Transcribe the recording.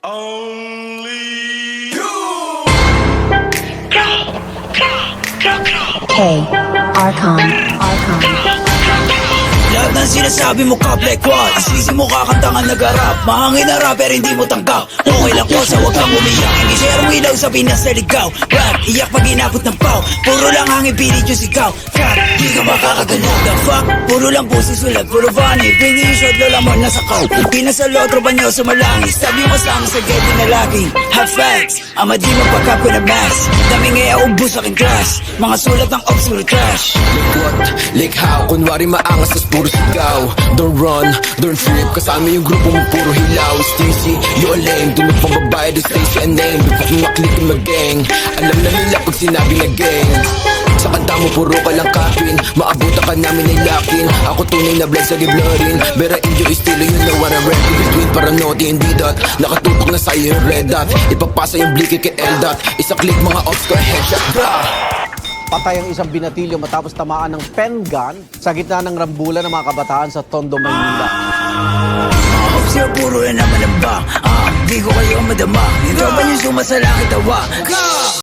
Only you. K. Archon. Lahat ng sinasabi mo ka black one, isisi mo kakantangan nag-arap. Mahangin na rapper hindi mo tanggap. Okay lang ko sa huwag kang umiyak. Hindi share ilaw sa Pinas na ligaw. Rap, iyak pag inabot ng pau. Puro lang hangin pilit yung sigaw. Fuck, di ka makakagalaw. The fuck, puro lang pusi sulat. Puro funny, bring yung shot lola mo nasa kaw. Pinasalo, tropa nyo sumalangis. Sabi mo sa amin sa gate na laging hot facts, ama di magpagkap ko na max. Dami ngaya ubus aking class. Mga sulat ng obscure trash. What? Like how? Kunwari maangas tas puro sigaw. Don't run, don't trip. Kasama yung grupo mo puro hilaw. Stingy, you a lame. Dunod pang babae, do Stacy a name. Before kung maklik yung mag-gang. Alam na nila pag sinabi na gang. Sa kanta mo puro ka lang kapin. Maabutan ka namin ay lakin. Ako tunay na blood sa giblorin. Bera inyo estilo, you know what I'm rapping. Between paranote and D-dot. Nakatutok na sa'yo yung red dot. Ipapasa yung blicky kay L-dot. Isa click mga ops ko, headshot, bra. Patay ang isang binatilyo matapos tamaan ng pen gun sa gitna ng rambulan ng mga kabataan sa Tondo, Maynila. Sir, puro yan naman ang ba? Di ko kayo madama. Yung tropa niyo sumasalangit tawa.